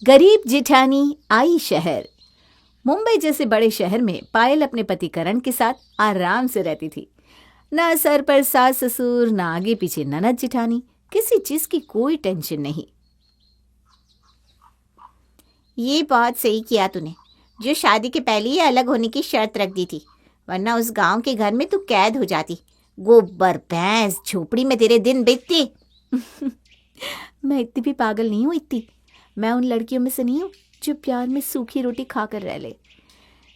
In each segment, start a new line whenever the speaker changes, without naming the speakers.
गरीब जिठानी आई शहर। मुंबई जैसे बड़े शहर में पायल अपने पति करण के साथ आराम से रहती थी। ना सर पर सास ससुर, ना आगे पीछे ननद जिठानी, किसी चीज की कोई टेंशन नहीं।
ये बहुत सही किया तूने, जो शादी के पहले ही अलग होने की शर्त रख दी थी, वरना उस गांव के घर में तू कैद हो जाती। गोबर भैंस झोपड़ी में तेरे दिन बीतते।
मैं इतनी भी पागल नहीं हूँ। मैं उन लड़कियों में से नहीं हूँ जो प्यार में सूखी रोटी खाकर रह ले।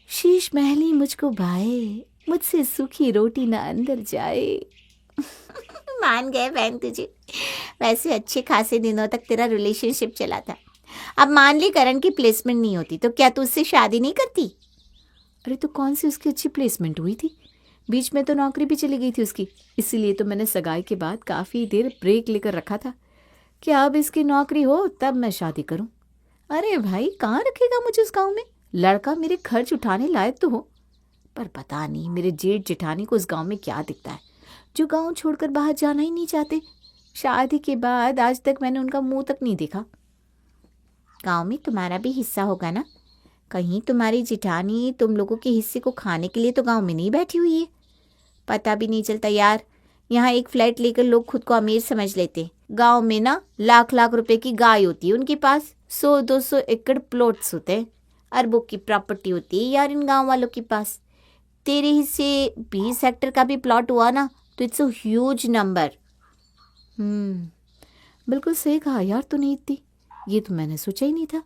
शीश महली मुझको भाए, मुझसे सूखी रोटी ना अंदर जाए।
मान गए बहन तुझे। वैसे अच्छे खासे दिनों तक तेरा रिलेशनशिप चला था। अब मान ली करण की प्लेसमेंट नहीं होती तो क्या तू उससे शादी नहीं करती?
अरे तो कौन सी उसकी अच्छी प्लेसमेंट हुई थी? बीच में तो नौकरी भी चली गई थी उसकी। इसीलिए तो मैंने सगाई के बाद काफ़ी देर ब्रेक लेकर रखा था कि अब इसकी नौकरी हो तब मैं शादी करूं। अरे भाई, कहाँ रखेगा मुझे उस गांव में? लड़का मेरे खर्च उठाने लायक तो हो। पर पता नहीं मेरे जेठ जेठानी को उस गांव में क्या दिखता है, जो गांव छोड़कर बाहर जाना ही नहीं चाहते। शादी के बाद आज तक मैंने उनका मुंह तक नहीं देखा।
गांव में तुम्हारा भी हिस्सा होगा ना? कहीं तुम्हारी जिठानी तुम लोगों के हिस्से को खाने के लिए तो गांव में नहीं बैठी हुई है? पता भी नहीं चलता यार। यहाँ एक फ्लैट लेकर लोग खुद को अमीर समझ लेते। गांव में ना लाख लाख रुपए की गाय होती है उनके पास, 100-200 एकड़ प्लॉट्स होते हैं, अरबों की प्रॉपर्टी होती है यार इन गांव वालों के पास। तेरे हिस्से 20 हेक्टेयर का भी प्लॉट हुआ ना तो इट्स अ ह्यूज नंबर।
बिल्कुल सही कहा यार तूने इत्ती। ये तो मैंने सोचा ही नहीं था।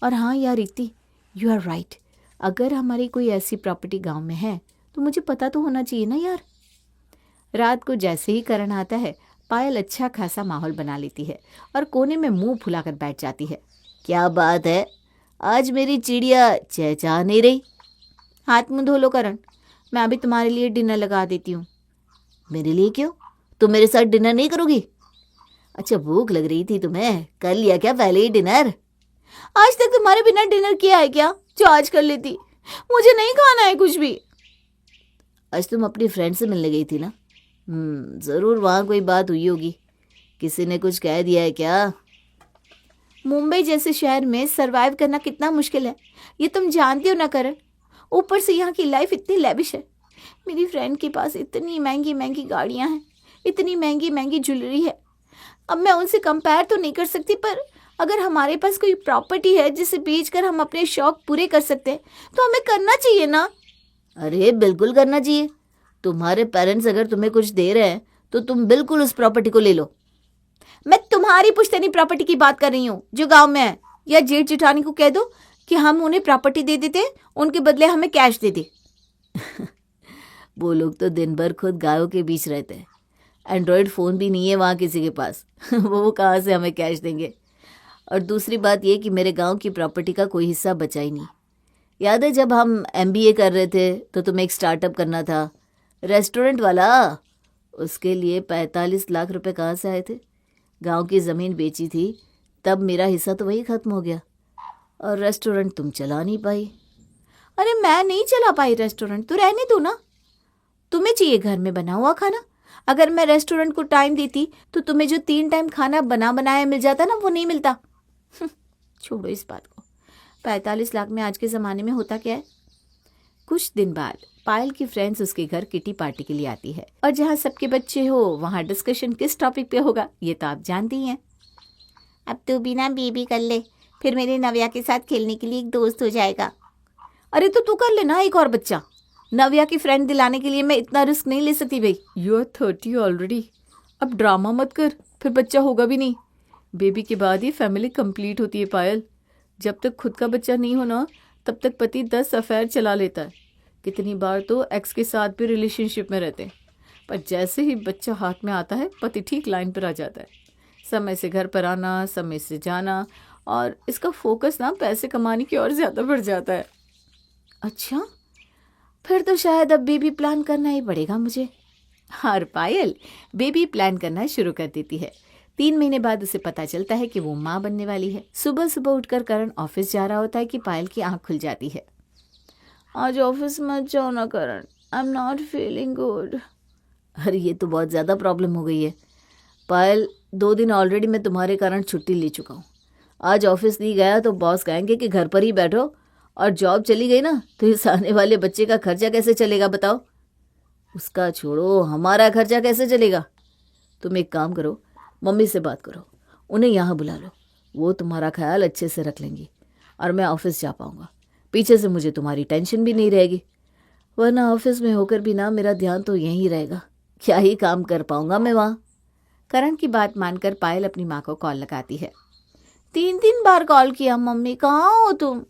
और हाँ यार इत्ती, यू आर राइट। अगर हमारी कोई ऐसी प्रॉपर्टी गांव में है तो मुझे पता तो होना चाहिए ना यार। रात को जैसे ही करण आता है, पायल अच्छा खासा माहौल बना लेती है और कोने में मुंह फुलाकर बैठ जाती है। क्या बात है, आज मेरी चिड़िया चहचहा नहीं रही?
हाथ मुंह धो लो करण, मैं अभी तुम्हारे लिए डिनर लगा देती हूँ।
मेरे लिए क्यों? तुम मेरे साथ डिनर नहीं करोगी? अच्छा, भूख लग रही थी तुम्हें? कर लिया क्या पहले ही डिनर?
आज तक तुम्हारे बिना डिनर किया है क्या जो आज कर लेती? मुझे नहीं खाना है कुछ भी।
आज तुम अपनी फ्रेंड से मिलने गई थी ना? जरूर वहां कोई बात हुई होगी। किसी ने कुछ कह दिया है क्या?
मुंबई जैसे शहर में सरवाइव करना कितना मुश्किल है, ये तुम जानती हो ना करण। ऊपर से यहाँ की लाइफ इतनी लैविश है। मेरी फ्रेंड के पास इतनी महंगी महंगी गाड़ियाँ हैं, इतनी महंगी महंगी ज्वेलरी है। अब मैं उनसे कंपेयर तो नहीं कर सकती, पर अगर हमारे पास कोई प्रॉपर्टी है जिसे बेचकर हम अपने शौक पूरे कर सकते हैं तो हमें करना चाहिए ना?
अरे बिल्कुल करना चाहिए। तुम्हारे पेरेंट्स अगर तुम्हें कुछ दे रहे हैं तो तुम बिल्कुल उस प्रॉपर्टी को ले लो।
मैं तुम्हारी पुश्तैनी प्रॉपर्टी की बात कर रही हूँ जो गांव में है। या जेठ जेठानी को कह दो कि हम उन्हें प्रॉपर्टी दे देते, उनके बदले हमें कैश दे दे।
वो लोग तो दिन भर खुद गायों के बीच रहते हैं। एंड्रॉयड फ़ोन भी नहीं है वहाँ किसी के पास। वो कहाँ से हमें कैश देंगे? और दूसरी बात ये कि मेरे गांव की प्रॉपर्टी का कोई हिस्सा बचा ही नहीं। याद है जब हम MBA कर रहे थे तो तुम्हें एक स्टार्टअप करना था, रेस्टोरेंट वाला। उसके लिए 45 लाख रुपए कहाँ से आए थे? गांव की ज़मीन बेची थी, तब मेरा हिस्सा तो वही ख़त्म हो गया। और रेस्टोरेंट तुम चला नहीं पाई।
अरे मैं नहीं चला पाई रेस्टोरेंट तो रहने दो ना। तुम्हें चाहिए घर में बना हुआ खाना। अगर मैं रेस्टोरेंट को टाइम देती तो तुम्हें जो 3 टाइम खाना बना बनाया मिल जाता ना, वो नहीं मिलता। छोड़ो इस बात को। 45 लाख में आज के ज़माने में होता क्या है? कुछ दिन बाद पायल की फ्रेंड्स उसके घर किटी पार्टी के लिए आती है, और जहाँ सबके बच्चे हो वहाँ डिस्कशन किस टॉपिक पे होगा ये तो आप जानती हैं। अब तू भी ना बेबी कर ले, फिर मेरे नव्या के साथ खेलने के लिए एक दोस्त हो जाएगा। अरे तो तू कर लेना एक और बच्चा। नव्या की फ्रेंड दिलाने के लिए मैं इतना रिस्क नहीं ले सकती भाई। You are 30 already. अब ड्रामा मत कर, फिर बच्चा होगा भी नहीं। बेबी के बाद ही फैमिली कंप्लीट होती है पायल। जब तक खुद का बच्चा नहीं होना तब तक पति 10 अफेयर चला लेता है। कितनी बार तो एक्स के साथ भी रिलेशनशिप में रहते हैं, पर जैसे ही बच्चा हाथ में आता है पति ठीक लाइन पर आ जाता है। समय से घर पर आना, समय से जाना, और इसका फोकस ना पैसे कमाने की ओर ज़्यादा बढ़ जाता है। अच्छा, फिर तो शायद अब बेबी प्लान करना ही पड़ेगा मुझे। और पायल बेबी प्लान करना शुरू कर देती है। 3 महीने बाद उसे पता चलता है कि वो माँ बनने वाली है। सुबह सुबह उठकर करण ऑफिस जा रहा होता है कि पायल की आंख खुल जाती है। आज ऑफिस मत जाओ ना Karan, I am not feeling good.
अरे ये तो बहुत ज़्यादा प्रॉब्लम हो गई है पायल। 2 दिन ऑलरेडी मैं तुम्हारे कारण छुट्टी ले चुका हूँ। आज ऑफिस नहीं गया तो बॉस कहेंगे कि घर पर ही बैठो, और जॉब चली गई ना तो इस आने वाले बच्चे का खर्चा कैसे चलेगा बताओ। उसका छोड़ो, हमारा खर्चा कैसे चलेगा। तुम एक काम करो, मम्मी से बात करो, उन्हें यहाँ बुला लो, वो तुम्हारा ख्याल अच्छे से रख लेंगी और मैं ऑफिस जा पाऊँगा। पीछे से मुझे तुम्हारी टेंशन भी नहीं रहेगी, वरना ऑफिस में होकर भी ना मेरा ध्यान तो यहीं रहेगा, क्या ही काम कर पाऊँगा मैं वहाँ।
करण की बात मानकर पायल अपनी माँ को कॉल लगाती है। 3 बार कॉल किया, मम्मी कहाँ हो तुम?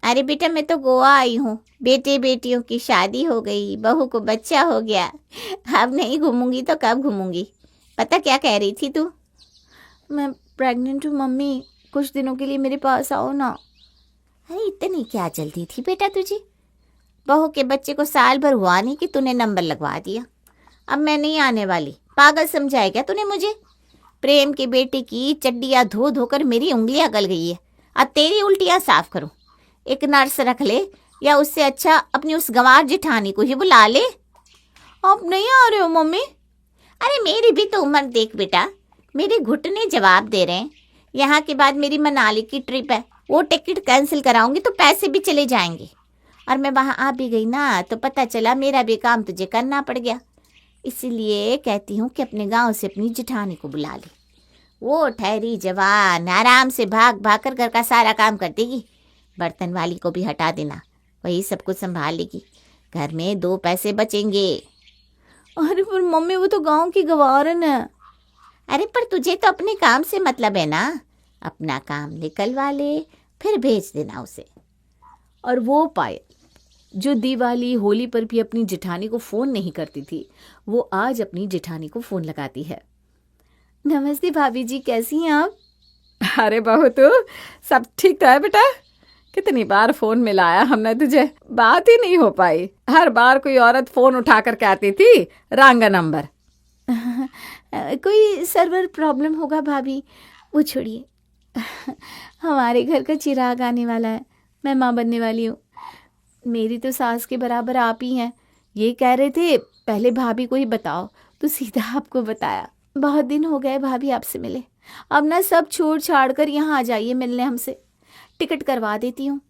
अरे बेटा मैं तो गोवा आई हूँ, बेटे बेटियों की शादी हो गई, बहू को बच्चा हो गया, अब नहीं घूमूंगी तो कब घूमूंगी। पता क्या कह रही थी तू? मैं प्रेग्नेंट हूँ मम्मी, कुछ दिनों के लिए मेरे पास आओ ना। अरे इतनी क्या जल्दी थी बेटा तुझे? बहू के बच्चे को साल भर हुआ नहीं कि तूने नंबर लगवा दिया। अब मैं नहीं आने वाली, पागल समझाया क्या तूने मुझे? प्रेम के बेटे की चड्डियाँ धो धोकर मेरी उंगलियाँ गल गई है, अब तेरी उल्टियाँ साफ करूँ। एक नर्स रख ले, या उससे अच्छा अपनी उस गंवार जेठानी को ही बुला ले। आप नहीं आ रहे हो मम्मी? अरे मेरी भी तो उम्र देख बेटा, मेरे घुटने जवाब दे रहे हैं। यहाँ के बाद मेरी मनाली की ट्रिप है, वो टिकट कैंसिल कराऊंगी तो पैसे भी चले जाएंगे, और मैं वहाँ आ भी गई ना तो पता चला मेरा भी काम तुझे करना पड़ गया। इसीलिए कहती हूँ कि अपने गांव से अपनी जेठानी को बुला ले, वो ठहरी जवान आराम से भाग भाग कर घर का सारा काम कर देगी। बर्तन वाली को भी हटा देना, वही सब कुछ संभाल लेगी, घर में 2 पैसे बचेंगे। अरे पर मम्मी वो तो गांव की गवारन है। अरे पर तुझे तो अपने काम से मतलब है ना, अपना काम निकलवा ले फिर भेज देना उसे।
और वो पायल जो दिवाली होली पर भी अपनी जेठानी को फ़ोन नहीं करती थी, वो आज अपनी जेठानी को फ़ोन लगाती है।
नमस्ते भाभी जी, कैसी हैं आप?
अरे बहू तू सब ठीक तो है बेटा? कितनी बार फोन मिलाया हमने तुझे, बात ही नहीं हो पाई। हर बार कोई औरत फोन उठा कर कहती थी रांगा नंबर।
कोई सर्वर प्रॉब्लम होगा भाभी, वो छोड़िए। हमारे घर का चिराग आने वाला है, मैं माँ बनने वाली हूँ। मेरी तो सास के बराबर आप ही हैं। ये कह रहे थे पहले भाभी को ही बताओ, तो सीधा आपको बताया। बहुत दिन हो गए भाभी आपसे मिले, अब ना सब छोड़ छाड़ कर यहाँ आ जाइए मिलने हमसे, टिकट करवा देती हूँ।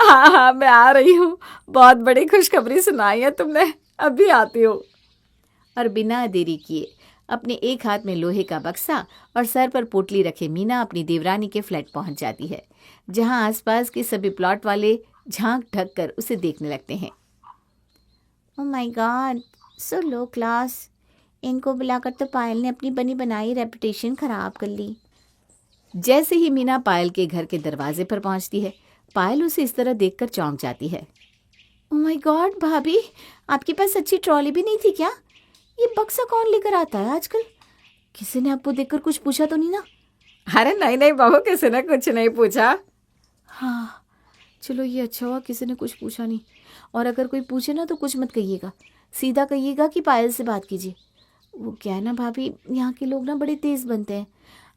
हाँ हाँ मैं आ रही हूँ, बहुत बड़ी खुशखबरी सुनाई है तुमने, अभी आती हूँ।
और बिना देरी किए अपने एक हाथ में लोहे का बक्सा और सर पर पोटली रखे मीना अपनी देवरानी के फ्लैट पहुंच जाती है, जहां आसपास के सभी प्लॉट वाले झांक ढक कर उसे देखने लगते हैं।
Oh my God, so low class. इनको बुलाकर तो पायल ने अपनी बनी बनाई रेपुटेशन खराब कर ली।
जैसे ही मीना पायल के घर के दरवाजे पर पहुंचती है, पायल उसे इस तरह देखकर चौंक जाती है।
ओह माय गॉड भाभी, आपके पास अच्छी ट्रॉली भी नहीं थी क्या? ये बक्सा कौन लेकर आता है आजकल? किसी ने आपको देखकर कुछ पूछा तो नहीं ना?
अरे नहीं नहीं बहू, किसी ने कुछ नहीं पूछा।
हाँ चलो ये अच्छा हुआ किसी ने कुछ पूछा नहीं। और अगर कोई पूछे ना तो कुछ मत कहिएगा, सीधा कहिएगा कि पायल से बात कीजिए। वो क्या है ना भाभी, यहाँ के लोग ना बड़े तेज़ बनते हैं,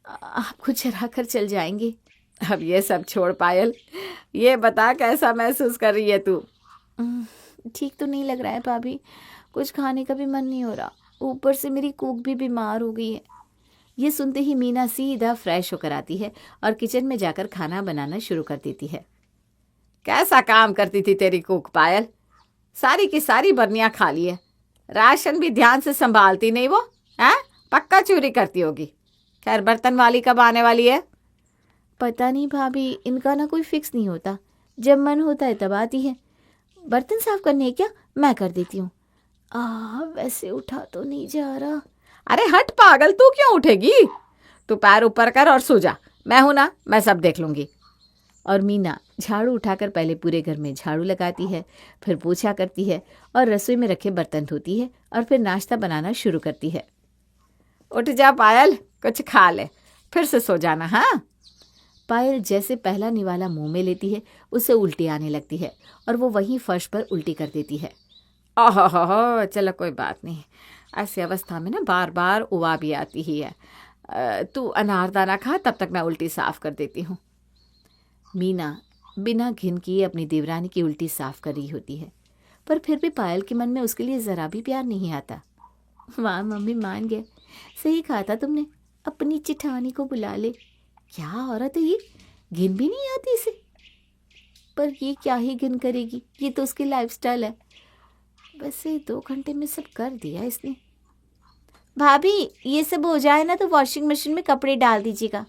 आपको चरा कर चल जाएंगे।
अब ये सब छोड़ पायल, ये बता कैसा महसूस कर रही है तू?
ठीक तो नहीं लग रहा है भाभी, कुछ खाने का भी मन नहीं हो रहा, ऊपर से मेरी कुक भी बीमार हो गई है।
ये सुनते ही मीना सीधा फ्रेश होकर आती है और किचन में जाकर खाना बनाना शुरू कर देती है।
कैसा काम करती थी तेरी कुक पायल, सारी की सारी बर्नियाँ खा ली है, राशन भी ध्यान से संभालती नहीं वो, हैं? पक्का चोरी करती होगी। खैर बर्तन वाली कब आने वाली है?
पता नहीं भाभी, इनका ना कोई फिक्स नहीं होता, जब मन होता है तब आती है। बर्तन साफ करने है क्या? मैं कर देती हूँ। वैसे उठा तो नहीं जा रहा।
अरे हट पागल, तू क्यों उठेगी? तू पैर ऊपर कर और सो जा, मैं हूं ना, मैं सब देख लूंगी।
और मीना झाड़ू उठाकर पहले पूरे घर में झाड़ू लगाती है, फिर पोछा करती है और रसोई में रखे बर्तन धोती है और फिर नाश्ता बनाना शुरू करती है।
उठ जा पायल, कुछ खा ले, फिर से सो जाना। हाँ
पायल जैसे पहला निवाला मुंह में लेती है, उसे उल्टी आने लगती है और वो वहीं फर्श पर उल्टी कर देती है।
ओहो, चलो कोई बात नहीं, ऐसी अवस्था में ना बार बार उवा भी आती ही है। तू अनारदाना खा, तब तक मैं उल्टी साफ कर देती हूँ।
मीना बिना घिन किए अपनी देवरानी की उल्टी साफ कर रही होती है, पर फिर भी पायल के मन में उसके लिए ज़रा भी प्यार नहीं आता।
वाह मम्मी, मान गए, सही कहा था तुमने, अपनी जेठानी को बुला ले, क्या औरत है ये, घिन भी नहीं आती इसे। पर ये क्या ही घिन करेगी, ये तो उसकी लाइफस्टाइल है। वैसे 2 घंटे में सब कर दिया इसने। भाभी ये सब हो जाए ना तो वॉशिंग मशीन में कपड़े डाल दीजिएगा।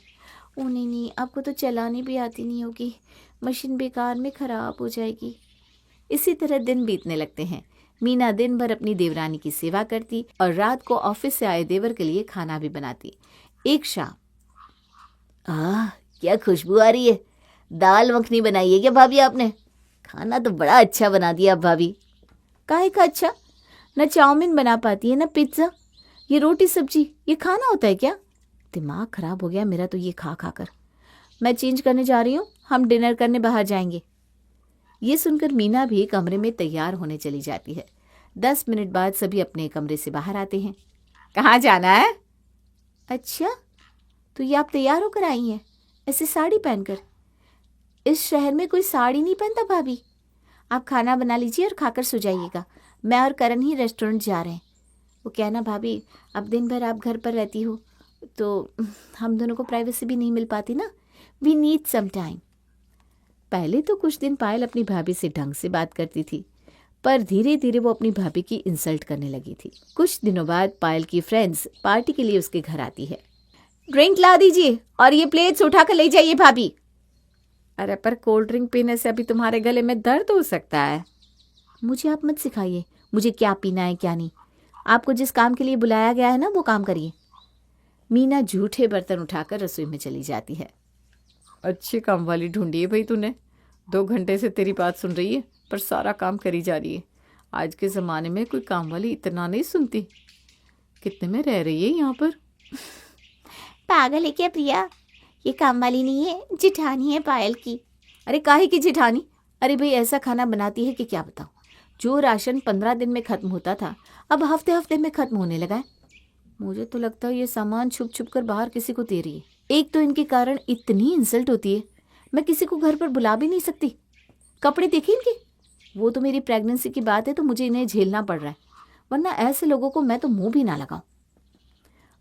ओ नहीं नहीं, आपको तो चलानी भी आती नहीं होगी, मशीन बेकार में ख़राब हो जाएगी।
इसी तरह दिन बीतने लगते हैं। मीना दिन भर अपनी देवरानी की सेवा करती और रात को ऑफिस से आए देवर के लिए खाना भी बनाती। एक शाम, क्या खुशबू आ रही है, दाल मखनी बनाई है क्या भाभी आपने? खाना तो बड़ा अच्छा बना दिया आप भाभी।
काहे का अच्छा, न चाउमीन बना पाती है न पिज्ज़ा, ये रोटी सब्जी ये खाना होता है क्या? दिमाग खराब हो गया मेरा तो ये खा खा कर। मैं चेंज करने जा रही हूँ, हम डिनर करने बाहर जाएंगे।
ये सुनकर मीना भी कमरे में तैयार होने चली जाती है। 10 मिनट बाद सभी अपने कमरे से बाहर आते हैं।
कहाँ जाना है?
अच्छा, तो ये आप तैयार होकर आई हैं ऐसे साड़ी पहनकर? इस शहर में कोई साड़ी नहीं पहनता भाभी। आप खाना बना लीजिए और खाकर सो जाइएगा। मैं और करण ही रेस्टोरेंट जा रहे हैं। वो क्या ना भाभी, अब दिन भर आप घर पर रहती हो तो हम दोनों को प्राइवेसी भी नहीं मिल पाती ना। We need some time.
पहले तो कुछ दिन पायल अपनी भाभी से ढंग से बात करती थी, पर धीरे धीरे वो अपनी भाभी की इंसल्ट करने लगी थी। कुछ दिनों बाद पायल की फ्रेंड्स पार्टी के लिए उसके घर आती है।
ड्रिंक ला दीजिए और ये प्लेट्स उठा कर ले जाइए भाभी।
अरे पर कोल्ड ड्रिंक पीने से अभी तुम्हारे गले में दर्द हो सकता है।
मुझे आप मत सिखाइए मुझे क्या पीना है क्या नहीं। आपको जिस काम के लिए बुलाया गया है ना वो काम करिए।
मीना झूठे बर्तन उठाकर रसोई में चली जाती है।
अच्छी काम वाली ढूंढी है भाई तूने। 2 घंटे से तेरी बात सुन रही है पर सारा काम करी जा रही है। आज के ज़माने में कोई काम वाली इतना नहीं सुनती। कितने में रह रही है यहाँ पर?
पागल है क्या प्रिया, ये काम वाली नहीं है, जिठानी है पायल की।
अरे काहे की जिठानी? अरे भाई ऐसा खाना बनाती है कि क्या बताऊँ। जो राशन 15 दिन में ख़त्म होता था अब हफ्ते हफ्ते में ख़त्म होने लगा है। मुझे तो लगता है ये सामान छुप छुप कर बाहर किसी को दे रही है। एक तो इनके कारण इतनी इंसल्ट होती है, मैं किसी को घर पर बुला भी नहीं सकती। कपड़े देखे इनके, वो तो मेरी प्रेगनेंसी की बात है तो मुझे इन्हें झेलना पड़ रहा है, वरना ऐसे लोगों को मैं तो मुंह भी ना लगाऊं।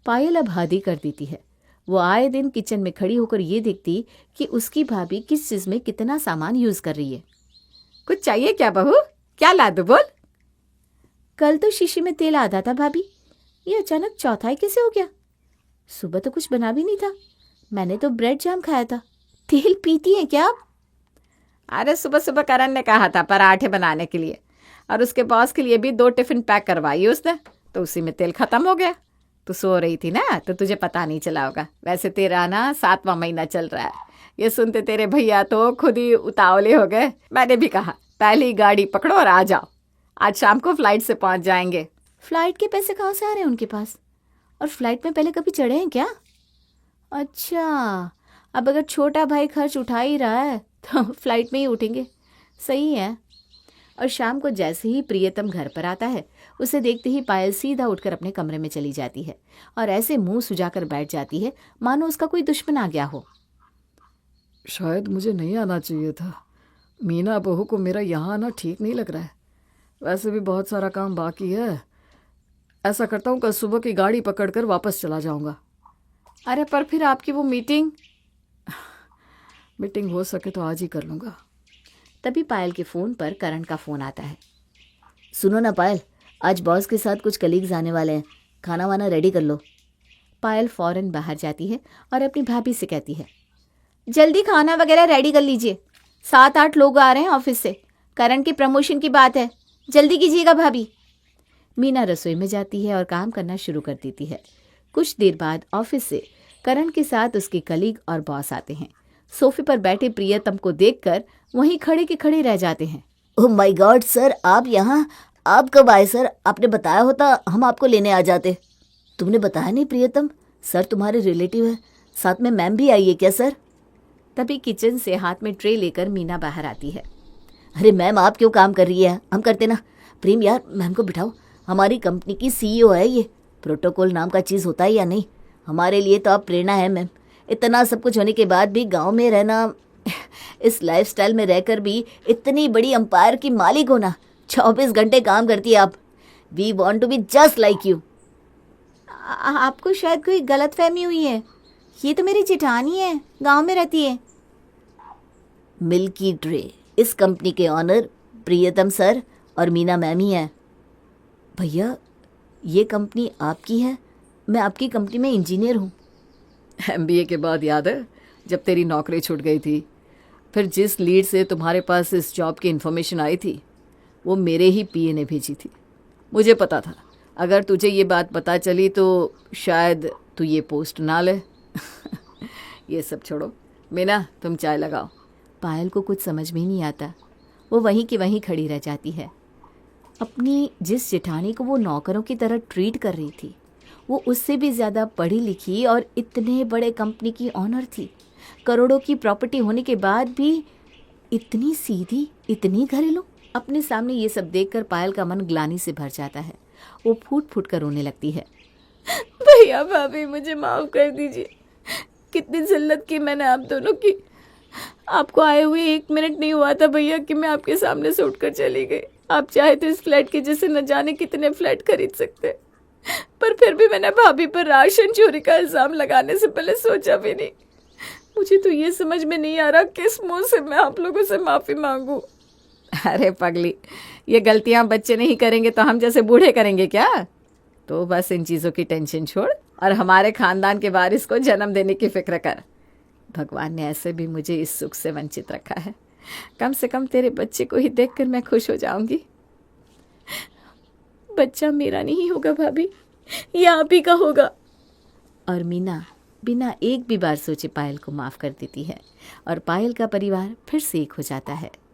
पायल अब हादी कर देती है। वो आए दिन किचन में खड़ी होकर ये देखती कि उसकी भाभी किस चीज़ में कितना सामान यूज़ कर रही है।
कुछ चाहिए क्या बहू? क्या ला दूं बोल?
कल तो शीशी में तेल आधा था भाभी, ये अचानक चौथाई कैसे हो गया? सुबह तो कुछ बना भी नहीं था, मैंने तो ब्रेड जाम खाया था। तेल पीती हैं क्या आप?
अरे सुबह सुबह करण ने कहा था पराठे बनाने के लिए और उसके बॉस के लिए भी 2 टिफिन पैक करवाई उसने, तो उसी में तेल खत्म हो गया। तू सो रही थी ना तो तुझे पता नहीं चला होगा। वैसे तेरा ना 7वां महीना चल रहा है। ये सुनते तेरे भैया तो खुद ही उतावले हो गए। मैंने भी कहा पहली गाड़ी पकड़ो और आ जाओ, आज शाम को फ्लाइट से पहुंच जाएंगे।
फ्लाइट के पैसे कहाँ से आ रहे हैं उनके पास? और फ्लाइट में पहले कभी चढ़े हैं क्या? अच्छा, अब अगर छोटा भाई खर्च उठा ही रहा है तो फ्लाइट में ही उठेंगे। सही है।
और शाम को जैसे ही प्रियतम घर पर आता है उसे देखते ही पायल सीधा उठकर अपने कमरे में चली जाती है और ऐसे मुंह सुजाकर बैठ जाती है मानो उसका कोई दुश्मन आ गया हो।
शायद मुझे नहीं आना चाहिए था। मीना बहू को मेरा यहाँ आना ठीक नहीं लग रहा है। वैसे भी बहुत सारा काम बाकी है। ऐसा करता हूँ कल सुबह की गाड़ी पकड़कर वापस चला जाऊँगा।
अरे पर फिर आपकी वो मीटिंग
हो सके तो आज ही कर लूँगा।
तभी पायल के फ़ोन पर करण का फ़ोन आता है। सुनो ना पायल, आज बॉस के साथ कुछ कलीग्स आने वाले हैं, खाना वाना रेडी कर लो। पायल फ़ौरन बाहर जाती है और अपनी भाभी से कहती है,
जल्दी खाना वगैरह रेडी कर लीजिए, 7-8 लोग आ रहे हैं ऑफिस से, करण की प्रमोशन की बात है, जल्दी कीजिएगा भाभी।
मीना रसोई में जाती है और काम करना शुरू कर देती है। कुछ देर बाद ऑफिस से करण के साथ उसके कलीग और बॉस आते हैं। सोफे पर बैठे प्रियतम को देखकर वहीं खड़े के खड़े रह जाते हैं। ओह माय गॉड सर, आप यहाँ? आप कब आए सर? आपने बताया होता हम आपको लेने आ जाते। तुमने बताया नहीं प्रियतम, सर तुम्हारे रिलेटिव है, साथ में मैम भी आई है क्या सर? तभी किचन से हाथ में ट्रे लेकर मीना बाहर आती है। अरे मैम आप क्यों काम कर रही है, हम करते ना। प्रेम यार मैम को बिठाओ, हमारी कंपनी की CEO है ये। प्रोटोकॉल नाम का चीज़ होता है या नहीं? हमारे लिए तो आप प्रेरणा है मैम। इतना सब कुछ होने के बाद भी गांव में रहना, इस लाइफस्टाइल में रहकर भी इतनी बड़ी एम्पायर की मालिक होना, 24 घंटे काम करती है आप। We want to be just like you.
आपको शायद कोई गलतफहमी हुई है, ये तो मेरी जेठानी है, गांव में रहती है।
मिल्की ट्रे, इस कंपनी के ऑनर प्रियतम सर और मीना मैम ही हैं। भैया, ये कंपनी आपकी है? मैं आपकी कंपनी में इंजीनियर हूँ।
एमबीए के बाद याद है जब तेरी नौकरी छूट गई थी, फिर जिस लीड से तुम्हारे पास इस जॉब की इन्फॉर्मेशन आई थी वो मेरे ही पीए ने भेजी थी। मुझे पता था अगर तुझे ये बात पता चली तो शायद तू ये पोस्ट ना ले। ये सब छोड़ो, मीना तुम चाय लगाओ।
पायल को कुछ समझ में ही नहीं आता। वो वहीं की वहीं खड़ी रह जाती है। अपनी जिस जेठानी को वो नौकरों की तरह ट्रीट कर रही थी, वो उससे भी ज़्यादा पढ़ी लिखी और इतने बड़े कंपनी की ऑनर थी। करोड़ों की प्रॉपर्टी होने के बाद भी इतनी सीधी, इतनी घरेलू। अपने सामने ये सब देखकर पायल का मन ग्लानि से भर जाता है। वो फूट फूट कर रोने लगती है।
भैया भाभी मुझे माफ कर दीजिए, कितनी जिल्लत की मैंने आप दोनों की। आपको आए हुए 1 मिनट नहीं हुआ था भैया कि मैं आपके सामने से उठकर चली गई। आप चाहे तो इस फ्लैट के जैसे न जाने कितने फ्लैट खरीद सकते, पर फिर भी मैंने भाभी पर राशन चोरी का इल्जाम लगाने से पहले सोचा भी नहीं। मुझे तो ये समझ में नहीं आ रहा किस मुंह से मैं आप लोगों से माफी मांगू। अरे पगली, ये गलतियां बच्चे नहीं करेंगे तो हम जैसे बूढ़े करेंगे क्या? तो बस इन चीज़ों की टेंशन छोड़ और हमारे खानदान के वारिस को जन्म देने की फिक्र कर। भगवान ने ऐसे भी मुझे इस सुख से वंचित रखा है, कम से कम तेरे बच्चे को ही देखकर मैं खुश हो जाऊंगी। बच्चा मेरा नहीं होगा भाभी, ये आप ही का होगा।
और मीना बिना एक भी बार सोचे पायल को माफ़ कर देती है और पायल का परिवार फिर से एक हो जाता है।